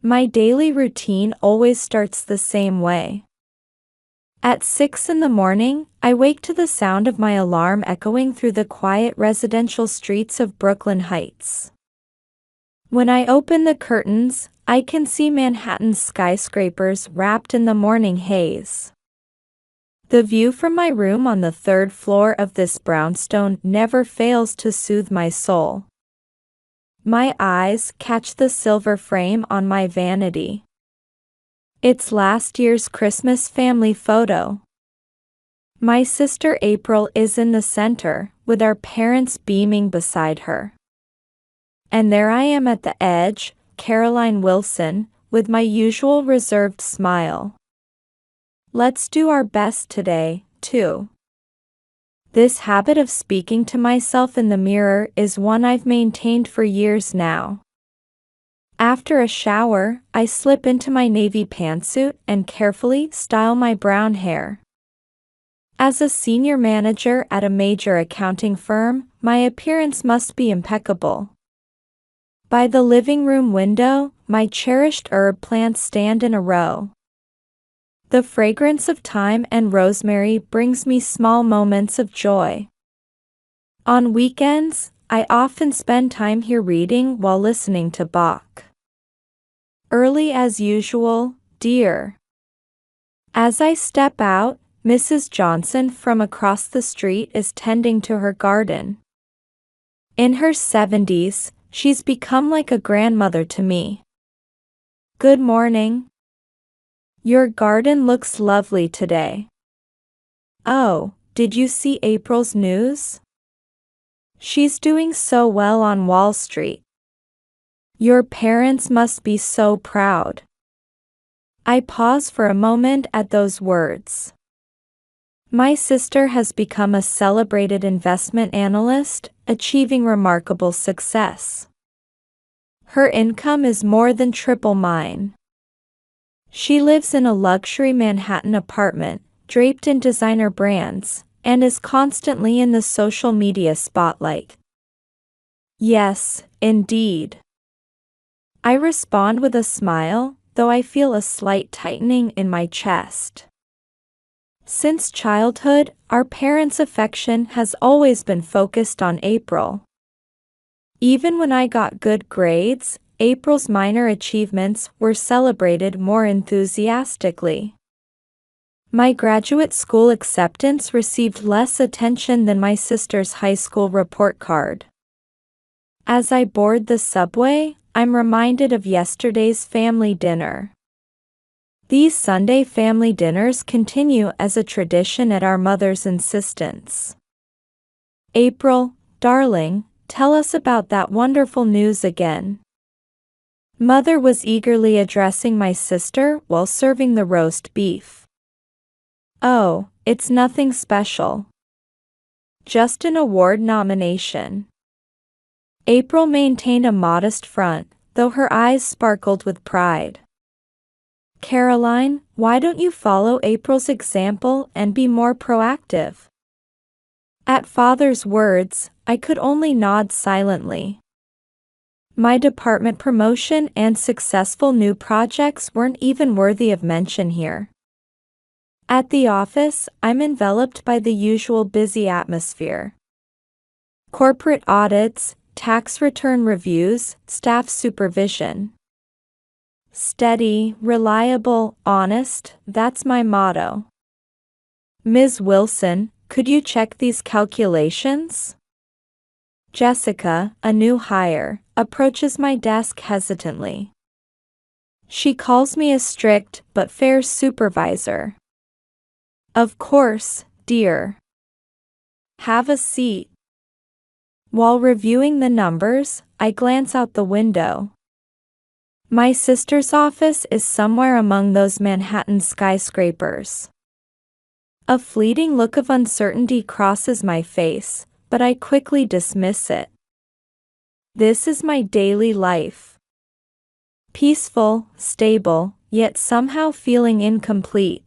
My daily routine always starts the same way. At 6 in the morning, I wake to the sound of my alarm echoing through the quiet residential streets of Brooklyn Heights. When I open the curtains, I can see Manhattan's skyscrapers wrapped in the morning haze. The view from my room on the third floor of this brownstone never fails to soothe my soul. My eyes catch the silver frame on my vanity. It's last year's Christmas family photo. My sister April is in the center, with our parents beaming beside her. And there I am at the edge, Caroline Wilson, with my usual reserved smile. Let's do our best today, too. This habit of speaking to myself in the mirror is one I've maintained for years now. After a shower, I slip into my navy pantsuit and carefully style my brown hair. As a senior manager at a major accounting firm, my appearance must be impeccable. By the living room window, my cherished herb plants stand in a row. The fragrance of thyme and rosemary brings me small moments of joy. On weekends, I often spend time here reading while listening to Bach. Early as usual, dear. As I step out, Mrs. Johnson from across the street is tending to her garden. In her 70s, she's become like a grandmother to me. Good morning. Your garden looks lovely today. Oh, did you see April's news? She's doing so well on Wall Street. Your parents must be so proud. I pause for a moment at those words. My sister has become a celebrated investment analyst, achieving remarkable success. Her income is more than triple mine. She lives in a luxury Manhattan apartment, draped in designer brands, and is constantly in the social media spotlight. Yes, indeed. I respond with a smile, though I feel a slight tightening in my chest. Since childhood, our parents' affection has always been focused on April. Even when I got good grades, April's minor achievements were celebrated more enthusiastically. My graduate school acceptance received less attention than my sister's high school report card. As I board the subway, I'm reminded of yesterday's family dinner. These Sunday family dinners continue as a tradition at our mother's insistence. April, darling, tell us about that wonderful news again. Mother was eagerly addressing my sister while serving the roast beef. Oh, it's nothing special. Just an award nomination. April maintained a modest front, though her eyes sparkled with pride. Caroline, why don't you follow April's example and be more proactive? At Father's words, I could only nod silently. My department promotion and successful new projects weren't even worthy of mention here. At the office, I'm enveloped by the usual busy atmosphere. Corporate audits, tax return reviews, staff supervision. Steady, reliable, honest, that's my motto. Ms. Wilson, could you check these calculations? Jessica, a new hire, approaches my desk hesitantly. She calls me a strict but fair supervisor. Of course, dear. Have a seat. While reviewing the numbers, I glance out the window. My sister's office is somewhere among those Manhattan skyscrapers. A fleeting look of uncertainty crosses my face, but I quickly dismiss it. This is my daily life. Peaceful, stable, yet somehow feeling incomplete.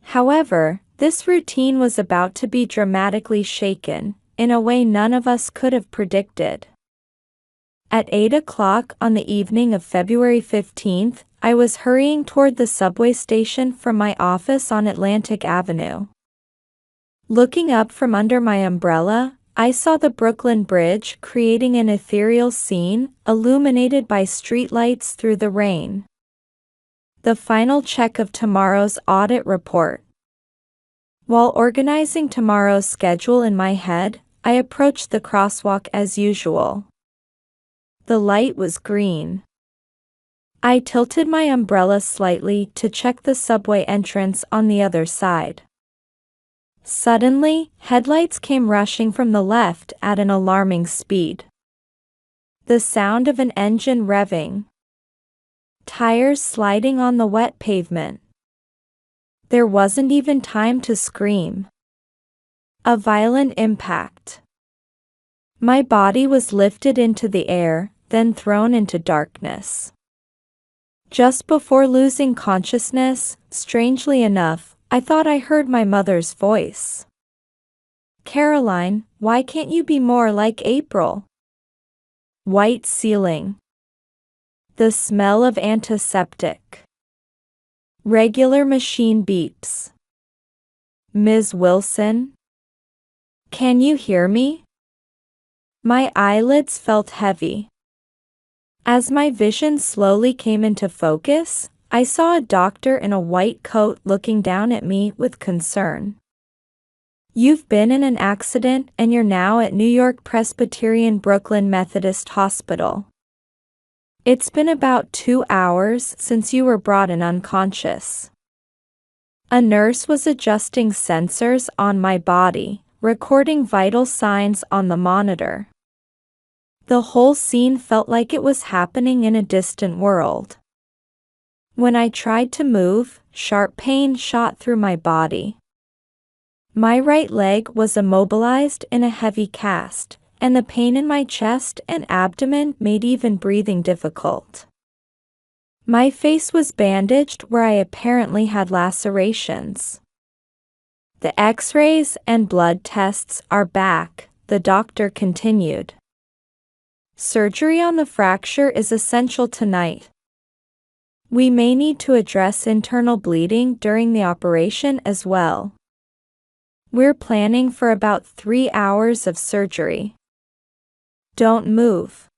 However, this routine was about to be dramatically shaken, in a way none of us could have predicted. At 8 o'clock on the evening of February 15th, I was hurrying toward the subway station from my office on Atlantic Avenue. Looking up from under my umbrella, I saw the Brooklyn Bridge creating an ethereal scene, illuminated by streetlights through the rain. The final check of tomorrow's audit report. While organizing tomorrow's schedule in my head, I approached the crosswalk as usual. The light was green. I tilted my umbrella slightly to check the subway entrance on the other side. Suddenly, headlights came rushing from the left at an alarming speed. The sound of an engine revving. Tires sliding on the wet pavement. There wasn't even time to scream. A violent impact. My body was lifted into the air, then thrown into darkness. Just before losing consciousness, strangely enough, I thought I heard my mother's voice. "Caroline, why can't you be more like April?" White ceiling. The smell of antiseptic. Regular machine beeps. "Ms. Wilson? Can you hear me?" My eyelids felt heavy. As my vision slowly came into focus, I saw a doctor in a white coat looking down at me with concern. "You've been in an accident and you're now at New York Presbyterian Brooklyn Methodist Hospital. It's been about 2 hours since you were brought in unconscious." A nurse was adjusting sensors on my body, recording vital signs on the monitor. The whole scene felt like it was happening in a distant world. When I tried to move, sharp pain shot through my body. My right leg was immobilized in a heavy cast, and the pain in my chest and abdomen made even breathing difficult. My face was bandaged where I apparently had lacerations. "The X-rays and blood tests are back," the doctor continued. "Surgery on the fracture is essential tonight. We may need to address internal bleeding during the operation as well. We're planning for about 3 hours of surgery. Don't move.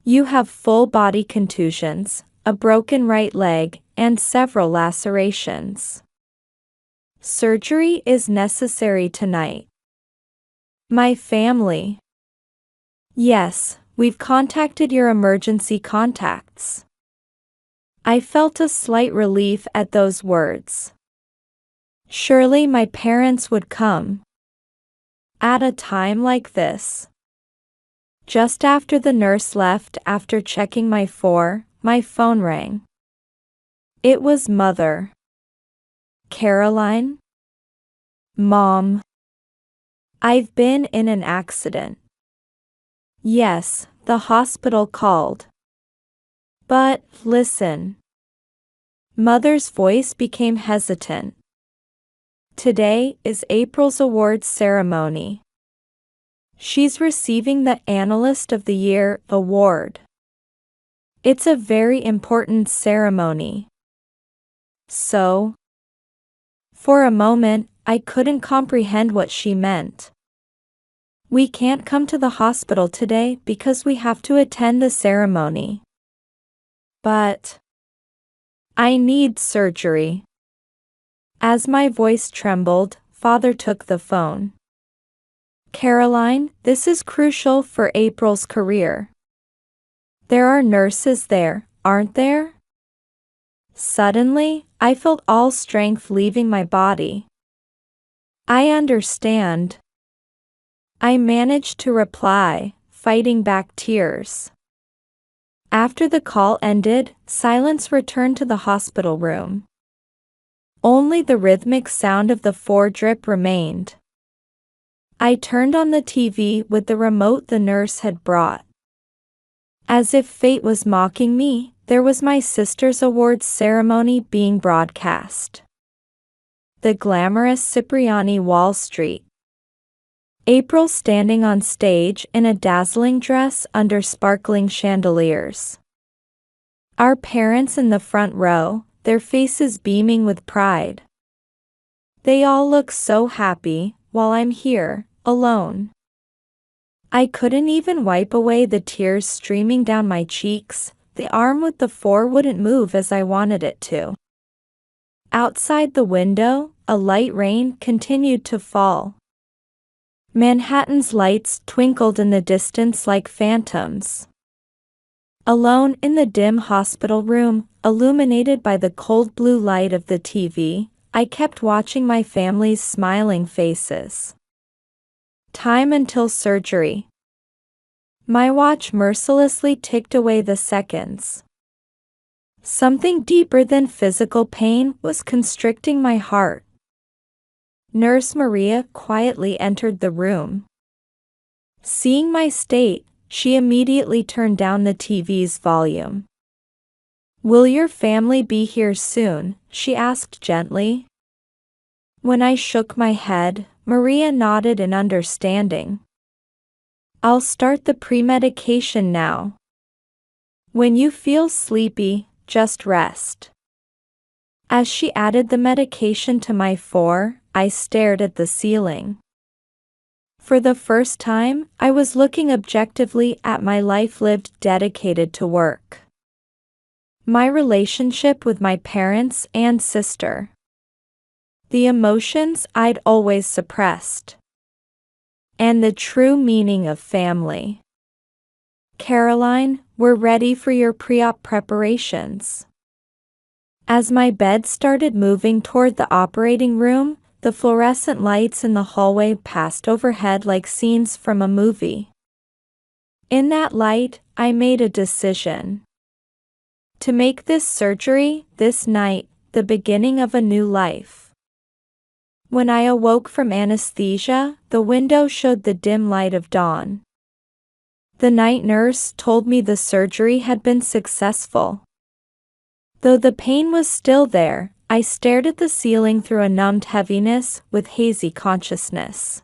You have full body contusions, a broken right leg, and several lacerations. Surgery is necessary tonight." My family. "Yes, we've contacted your emergency contacts." I felt a slight relief at those words. Surely my parents would come. At a time like this. Just after the nurse left after checking my phone rang. It was Mother. "Caroline?" "Mom. I've been in an accident." "Yes, the hospital called. But, listen." Mother's voice became hesitant. "Today is April's awards ceremony. She's receiving the Analyst of the Year award. It's a very important ceremony." "So?" For a moment, I couldn't comprehend what she meant. "We can't come to the hospital today because we have to attend the ceremony." "But I need surgery." As my voice trembled, Father took the phone. "Caroline, this is crucial for April's career. There are nurses there, aren't there?" Suddenly, I felt all strength leaving my body. "I understand." I managed to reply, fighting back tears. After the call ended, silence returned to the hospital room. Only the rhythmic sound of the drip remained. I turned on the TV with the remote the nurse had brought. As if fate was mocking me, there was my sister's awards ceremony being broadcast. The glamorous Cipriani Wall Street. April standing on stage in a dazzling dress under sparkling chandeliers. Our parents in the front row, their faces beaming with pride. They all look so happy, while I'm here, alone. I couldn't even wipe away the tears streaming down my cheeks. The arm with the 4 wouldn't move as I wanted it to. Outside the window, a light rain continued to fall. Manhattan's lights twinkled in the distance like phantoms. Alone in the dim hospital room, illuminated by the cold blue light of the TV, I kept watching my family's smiling faces. Time until surgery. My watch mercilessly ticked away the seconds. Something deeper than physical pain was constricting my heart. Nurse Maria quietly entered the room. Seeing my state, she immediately turned down the TV's volume. "Will your family be here soon?" she asked gently. When I shook my head, Maria nodded in understanding. "I'll start the pre-medication now. When you feel sleepy, just rest." As she added the medication to my 4, I stared at the ceiling. For the first time, I was looking objectively at my life lived dedicated to work. My relationship with my parents and sister. The emotions I'd always suppressed. And the true meaning of family. "Caroline, we're ready for your pre-op preparations." As my bed started moving toward the operating room, the fluorescent lights in the hallway passed overhead like scenes from a movie. In that light, I made a decision. To make this surgery, this night, the beginning of a new life. When I awoke from anesthesia, the window showed the dim light of dawn. The night nurse told me the surgery had been successful. Though the pain was still there, I stared at the ceiling through a numbed heaviness with hazy consciousness.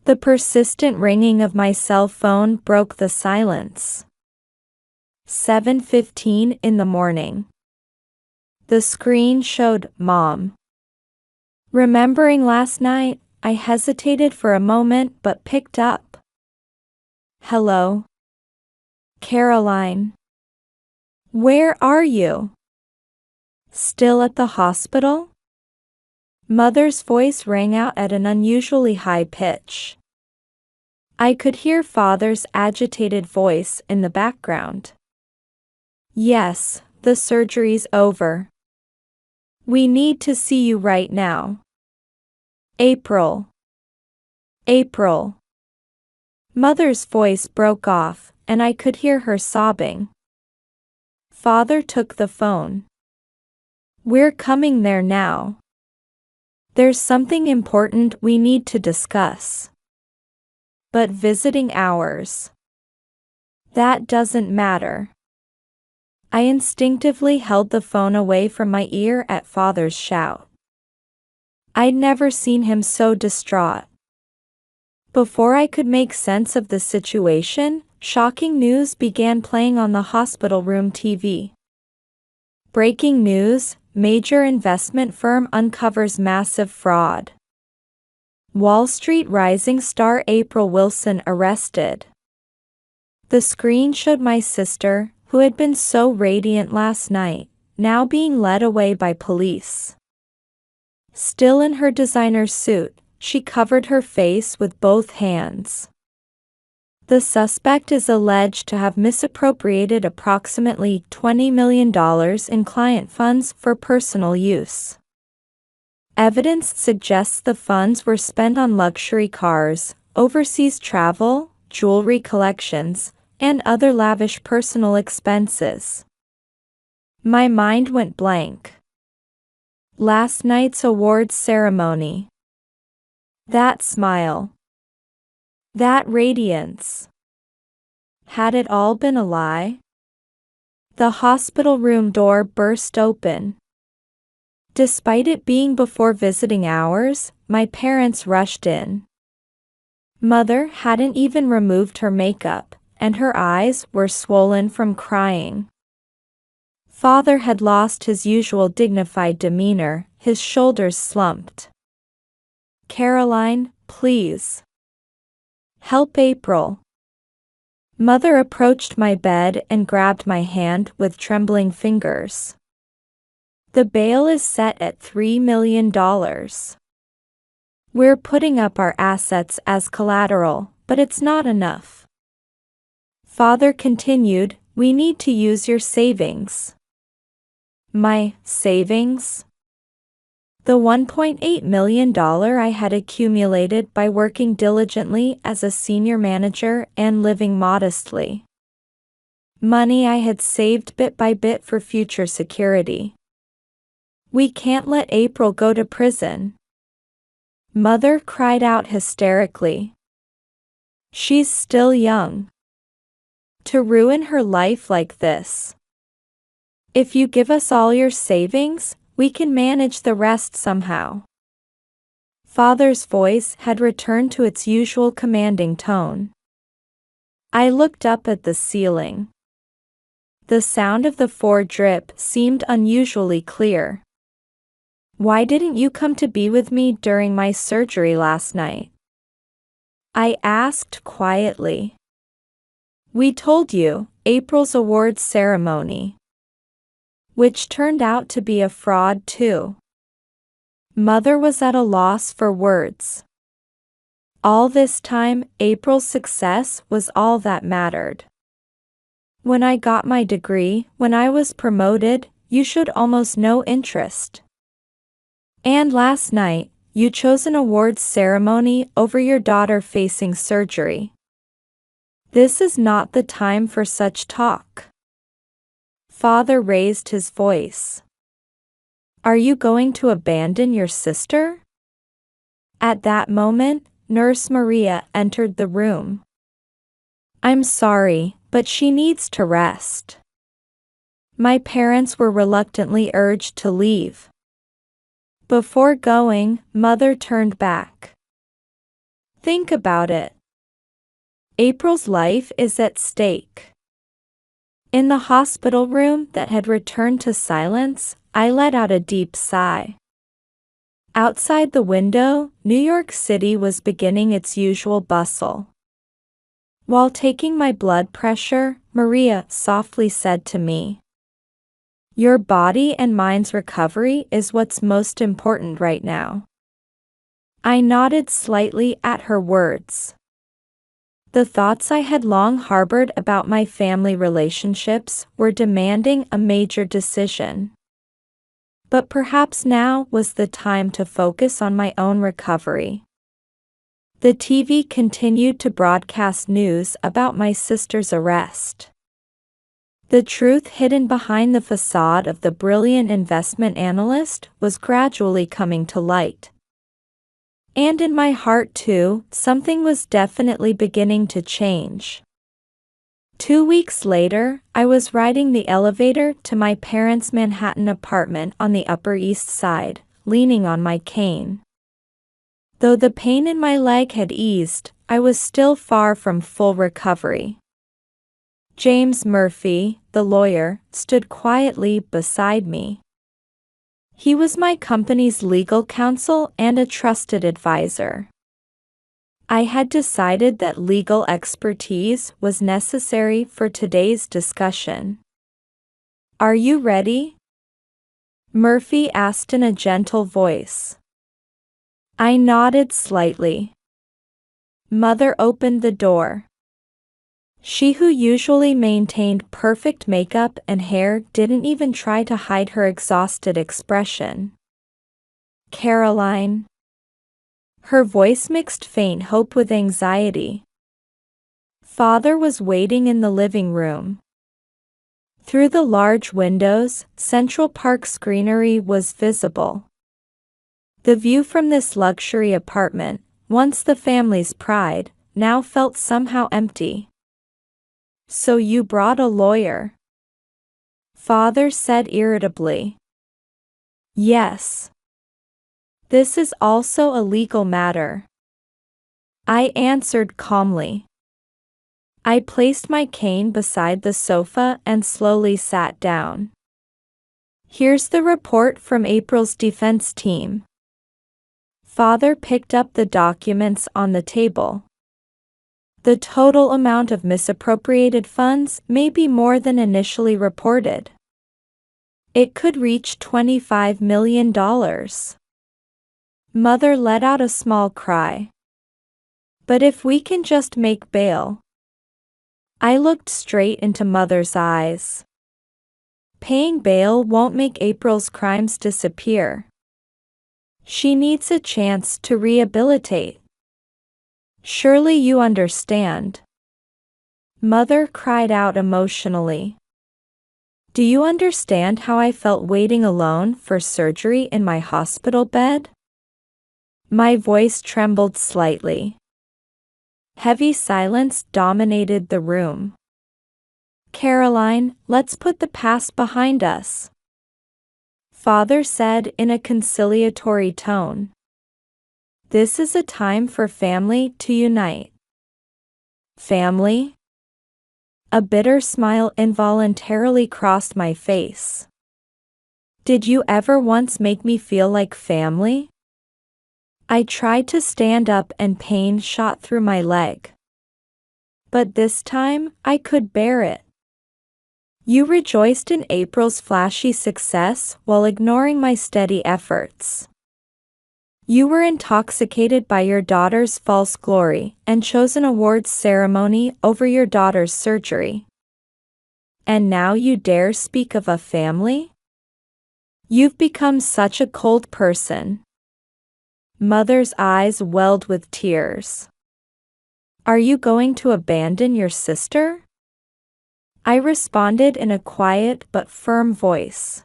The persistent ringing of my cell phone broke the silence. 7:15 in the morning. The screen showed "Mom." Remembering last night, I hesitated for a moment but picked up. "Hello? Caroline. Where are you? Still at the hospital?" Mother's voice rang out at an unusually high pitch. I could hear Father's agitated voice in the background. "Yes, the surgery's over. We need to see you right now. April. April." Mother's voice broke off, and I could hear her sobbing. Father took the phone. "We're coming there now. There's something important we need to discuss." "But visiting hours. That doesn't matter." I instinctively held the phone away from my ear at Father's shout. I'd never seen him so distraught. Before I could make sense of the situation, shocking news began playing on the hospital room TV. Breaking news: major investment firm uncovers massive fraud. Wall Street rising star April Wilson arrested. The screen showed my sister, who had been so radiant last night, now being led away by police. Still in her designer suit, she covered her face with both hands. The suspect is alleged to have misappropriated approximately $20 million in client funds for personal use. Evidence suggests the funds were spent on luxury cars, overseas travel, jewelry collections, and other lavish personal expenses. My mind went blank. Last night's awards ceremony. That smile. That radiance. Had it all been a lie? The hospital room door burst open. Despite it being before visiting hours, my parents rushed in. Mother hadn't even removed her makeup, and her eyes were swollen from crying. Father had lost his usual dignified demeanor, his shoulders slumped. "Caroline, please. Help April." Mother approached my bed and grabbed my hand with trembling fingers. "The bail is set at $3 million. We're putting up our assets as collateral, but it's not enough." Father continued, "We need to use your savings." My savings? The $1.8 million I had accumulated by working diligently as a senior manager and living modestly. Money I had saved bit by bit for future security. "We can't let April go to prison." Mother cried out hysterically. "She's still young. To ruin her life like this. If you give us all your savings, we can manage the rest somehow." Father's voice had returned to its usual commanding tone. I looked up at the ceiling. The sound of the Ford drip seemed unusually clear. "Why didn't you come to be with me during my surgery last night?" I asked quietly. "We told you, April's awards ceremony." Which turned out to be a fraud too. Mother was at a loss for words. All this time, April's success was all that mattered. When I got my degree, when I was promoted, you showed almost no interest. And last night, you chose an awards ceremony over your daughter facing surgery. This is not the time for such talk. Father raised his voice. "Are you going to abandon your sister?" At that moment, Nurse Maria entered the room. "I'm sorry, but she needs to rest." My parents were reluctantly urged to leave. Before going, Mother turned back. "Think about it. April's life is at stake." In the hospital room that had returned to silence, I let out a deep sigh. Outside the window, New York City was beginning its usual bustle. While taking my blood pressure, Maria softly said to me, "Your body and mind's recovery is what's most important right now." I nodded slightly at her words. The thoughts I had long harbored about my family relationships were demanding a major decision. But perhaps now was the time to focus on my own recovery. The TV continued to broadcast news about my sister's arrest. The truth hidden behind the facade of the brilliant investment analyst was gradually coming to light. And in my heart too, something was definitely beginning to change. 2 weeks later, I was riding the elevator to my parents' Manhattan apartment on the Upper East Side, leaning on my cane. Though the pain in my leg had eased, I was still far from full recovery. James Murphy, the lawyer, stood quietly beside me. He was my company's legal counsel and a trusted advisor. I had decided that legal expertise was necessary for today's discussion. "Are you ready?" Murphy asked in a gentle voice. I nodded slightly. Mother opened the door. She who usually maintained perfect makeup and hair didn't even try to hide her exhausted expression. "Caroline." Her voice mixed faint hope with anxiety. Father was waiting in the living room. Through the large windows, Central Park's greenery was visible. The view from this luxury apartment, once the family's pride, now felt somehow empty. "So you brought a lawyer?" Father said irritably. "Yes. This is also a legal matter." I answered calmly. I placed my cane beside the sofa and slowly sat down. Here's the report from April's defense team. Father picked up the documents on the table. The total amount of misappropriated funds may be more than initially reported. It could reach $25 million. Mother let out a small cry. But if we can just make bail. I looked straight into Mother's eyes. Paying bail won't make April's crimes disappear. She needs a chance to rehabilitate. Surely you understand. Mother cried out emotionally. Do you understand how I felt waiting alone for surgery in my hospital bed? My voice trembled slightly. Heavy silence dominated the room. Caroline, let's put the past behind us. Father said in a conciliatory tone. This is a time for family to unite. Family? A bitter smile involuntarily crossed my face. Did you ever once make me feel like family? I tried to stand up and pain shot through my leg. But this time, I could bear it. You rejoiced in April's flashy success while ignoring my steady efforts. You were intoxicated by your daughter's false glory and chose an awards ceremony over your daughter's surgery. And now you dare speak of a family? You've become such a cold person. Mother's eyes welled with tears. Are you going to abandon your sister? I responded in a quiet but firm voice.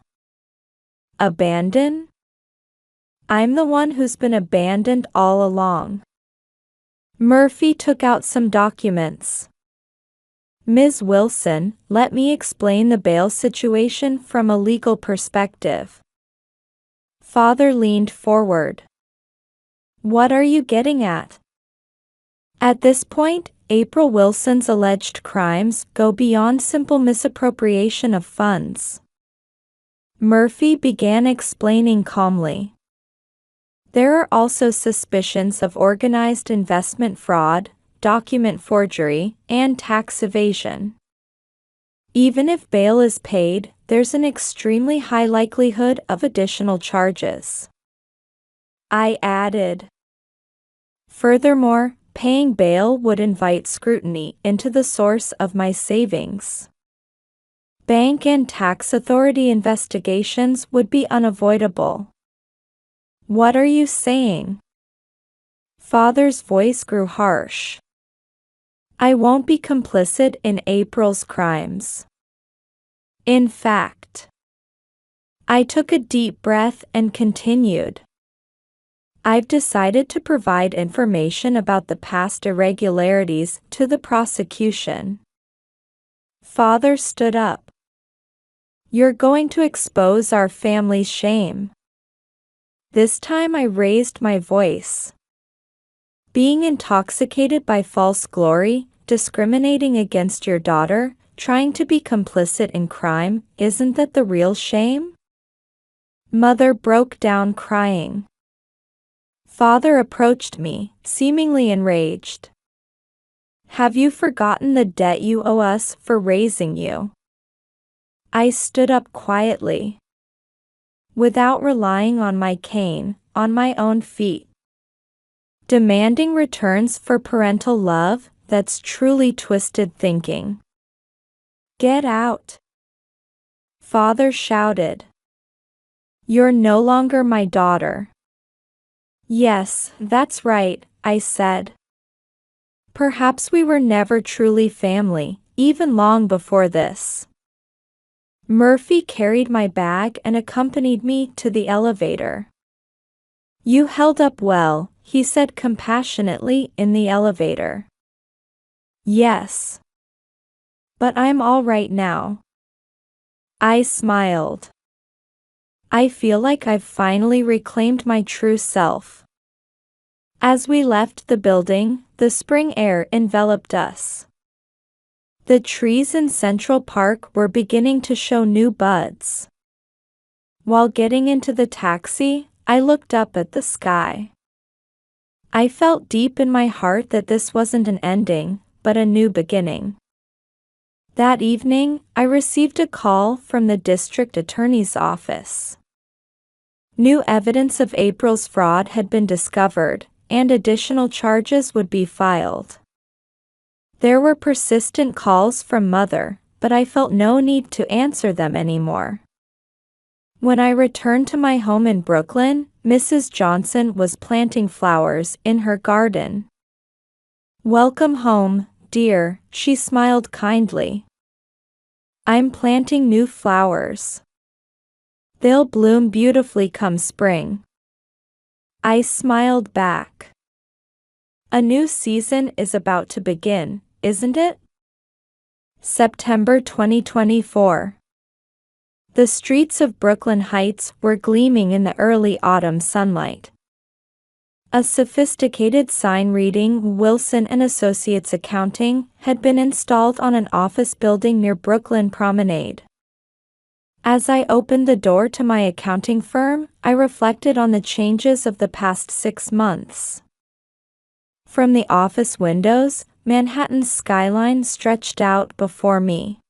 Abandon? I'm the one who's been abandoned all along. Murphy took out some documents. Ms. Wilson, let me explain the bail situation from a legal perspective. Father leaned forward. What are you getting at? At this point, April Wilson's alleged crimes go beyond simple misappropriation of funds. Murphy began explaining calmly. There are also suspicions of organized investment fraud, document forgery, and tax evasion. Even if bail is paid, there's an extremely high likelihood of additional charges. I added. Furthermore, paying bail would invite scrutiny into the source of my savings. Bank and tax authority investigations would be unavoidable. What are you saying? Father's voice grew harsh. I won't be complicit in April's crimes. In fact, I took a deep breath and continued. I've decided to provide information about the past irregularities to the prosecution. Father stood up. You're going to expose our family's shame. This time I raised my voice. Being intoxicated by false glory, discriminating against your daughter, trying to be complicit in crime, isn't that the real shame? Mother broke down crying. Father approached me, seemingly enraged. Have you forgotten the debt you owe us for raising you? I stood up quietly. Without relying on my cane, on my own feet. Demanding returns for parental love, that's truly twisted thinking. Get out! Father shouted. You're no longer my daughter. Yes, that's right, I said. Perhaps we were never truly family, even long before this. Murphy carried my bag and accompanied me to the elevator. You held up well, he said compassionately in the elevator. Yes. But I'm all right now. I smiled. I feel like I've finally reclaimed my true self. As we left the building, the spring air enveloped us. The trees in Central Park were beginning to show new buds. While getting into the taxi, I looked up at the sky. I felt deep in my heart that this wasn't an ending, but a new beginning. That evening, I received a call from the district attorney's office. New evidence of April's fraud had been discovered, and additional charges would be filed. There were persistent calls from Mother, but I felt no need to answer them anymore. When I returned to my home in Brooklyn, Mrs. Johnson was planting flowers in her garden. "Welcome home, dear," she smiled kindly. "I'm planting new flowers. They'll bloom beautifully come spring." I smiled back. A new season is about to begin, isn't it? September 2024. The streets of Brooklyn Heights were gleaming in the early autumn sunlight. A sophisticated sign reading "Wilson and Associates Accounting" had been installed on an office building near Brooklyn Promenade. As I opened the door to my accounting firm, I reflected on the changes of the past 6 months. From the office windows, Manhattan's skyline stretched out before me.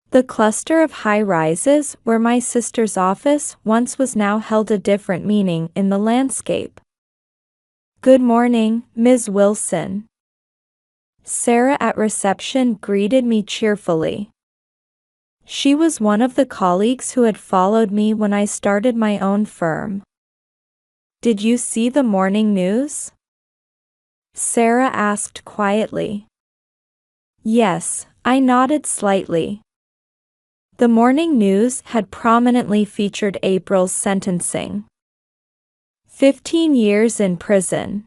The cluster of high-rises where my sister's office once was now held a different meaning in the landscape. "Good morning, Ms. Wilson." Sarah at reception greeted me cheerfully. She was one of the colleagues who had followed me when I started my own firm. "Did you see the morning news?" Sarah asked quietly. Yes, I nodded slightly. The morning news had prominently featured April's sentencing. 15 years in prison.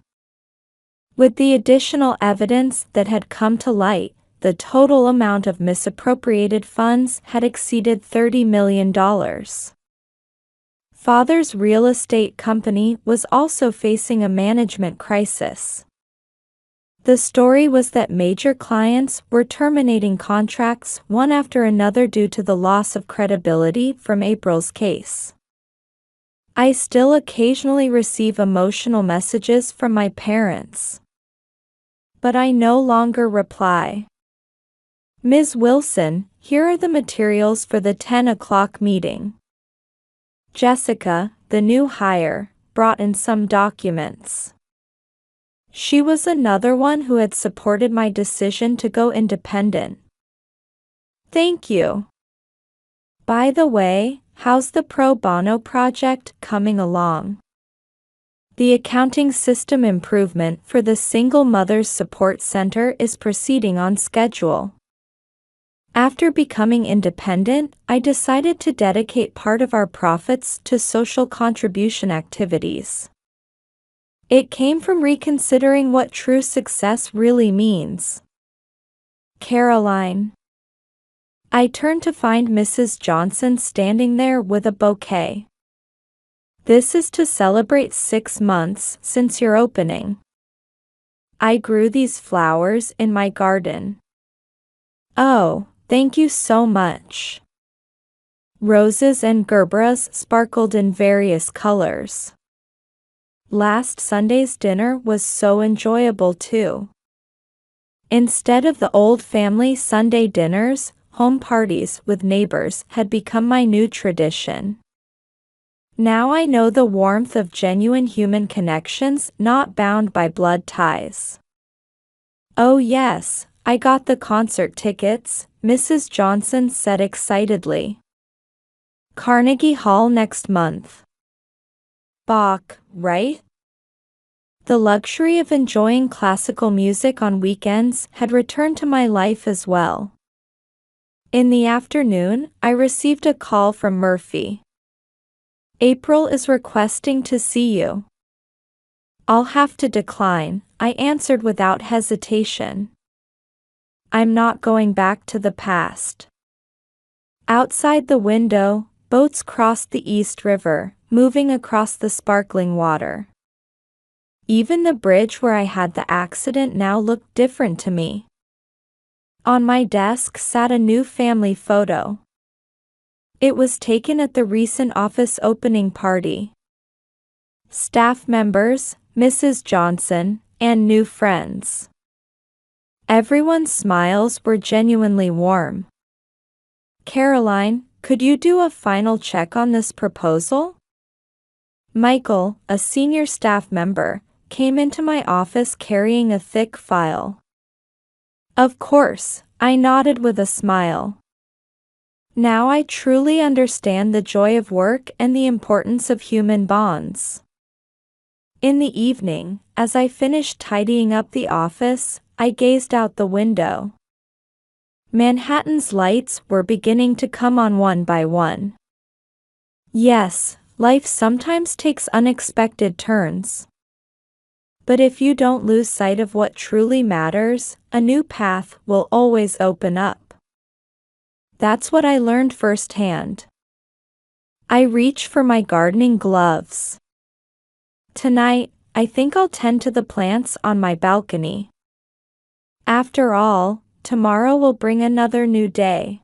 With the additional evidence that had come to light, the total amount of misappropriated funds had exceeded $30 million. Father's real estate company was also facing a management crisis. The story was that major clients were terminating contracts one after another due to the loss of credibility from April's case. I still occasionally receive emotional messages from my parents. But I no longer reply. "Ms. Wilson, here are the materials for the 10 o'clock meeting." Jessica, the new hire, brought in some documents. She was another one who had supported my decision to go independent. "Thank you. By the way, how's the pro bono project coming along?" The accounting system improvement for the Single Mothers Support Center is proceeding on schedule. After becoming independent, I decided to dedicate part of our profits to social contribution activities. It came from reconsidering what true success really means. Caroline. I turned to find Mrs. Johnson standing there with a bouquet. "This is to celebrate 6 months since your opening. I grew these flowers in my garden." "Oh, thank you so much." Roses and gerberas sparkled in various colors. Last Sunday's dinner was so enjoyable too. Instead of the old family Sunday dinners, home parties with neighbors had become my new tradition. Now I know the warmth of genuine human connections not bound by blood ties. "Oh yes, I got the concert tickets," Mrs. Johnson said excitedly. "Carnegie Hall next month." Bach, right? The luxury of enjoying classical music on weekends had returned to my life as well. In the afternoon, I received a call from Murphy. "April is requesting to see you." "I'll have to decline," I answered without hesitation. I'm not going back to the past. Outside the window, boats crossed the East River, moving across the sparkling water. Even the bridge where I had the accident now looked different to me. On my desk sat a new family photo. It was taken at the recent office opening party. Staff members, Mrs. Johnson, and new friends. Everyone's smiles were genuinely warm. "Caroline, could you do a final check on this proposal?" Michael, a senior staff member, came into my office carrying a thick file. "Of course," I nodded with a smile. Now I truly understand the joy of work and the importance of human bonds. In the evening, as I finished tidying up the office, I gazed out the window. Manhattan's lights were beginning to come on one by one. Yes, life sometimes takes unexpected turns. But if you don't lose sight of what truly matters, a new path will always open up. That's what I learned firsthand. I reach for my gardening gloves. Tonight, I think I'll tend to the plants on my balcony. After all, tomorrow will bring another new day.